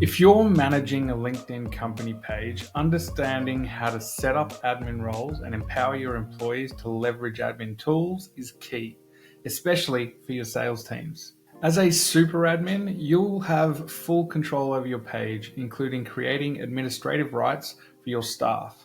If you're managing a LinkedIn company page, understanding how to set up admin roles and empower your employees to leverage admin tools is key, especially for your sales teams. As a super admin, you'll have full control over your page, including creating administrative rights for your staff.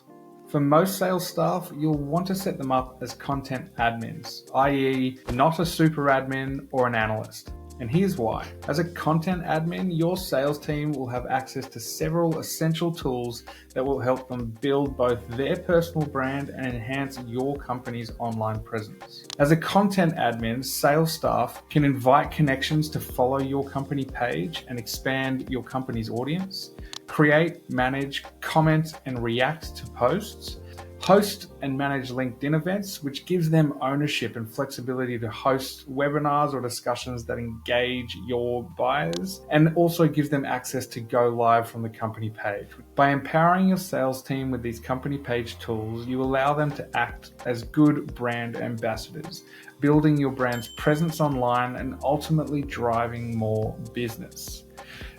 For most sales staff, you'll want to set them up as content admins, i.e., not a super admin or an analyst. And here's why. As a content admin, your sales team will have access to several essential tools that will help them build both their personal brand and enhance your company's online presence. As a content admin, sales staff can invite connections to follow your company page and expand your company's audience, create, manage, comment, and react to posts, host and manage LinkedIn events, which gives them ownership and flexibility to host webinars or discussions that engage your buyers, and also gives them access to go live from the company page. By empowering your sales team with these company page tools, you allow them to act as good brand ambassadors, building your brand's presence online and ultimately driving more business.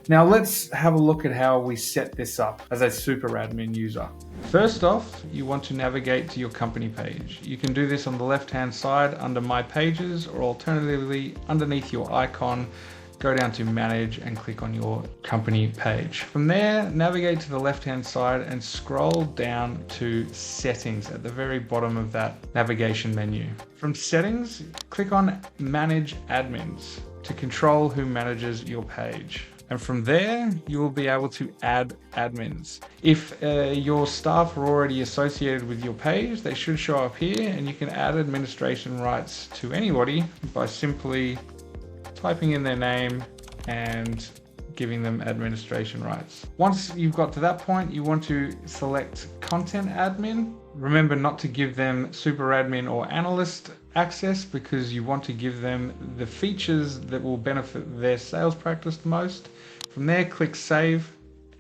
Now let's have a look at how we set this up as a super admin user. First off, you want to navigate to your company page. You can do this on the left-hand side under My Pages, or alternatively underneath your icon, go down to Manage and click on your company page. From there, navigate to the left-hand side and scroll down to Settings at the very bottom of that navigation menu. From Settings, click on Manage Admins to control who manages your page. And from there, you will be able to add admins. If your staff are already associated with your page, they should show up here, and you can add administration rights to anybody by simply typing in their name and giving them administration rights. Once you've got to that point, you want to select content admin. Remember not to give them super admin or analyst access, because you want to give them the features that will benefit their sales practice the most. From there, click save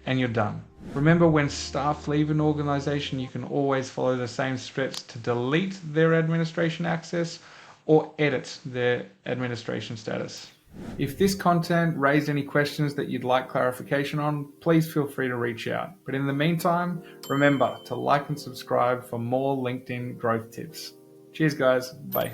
and you're done. Remember, when staff leave an organization, you can always follow the same steps to delete their administration access or edit their administration status. If this content raised any questions that you'd like clarification on, please feel free to reach out. But in the meantime, remember to like and subscribe for more LinkedIn growth tips. Cheers guys, bye.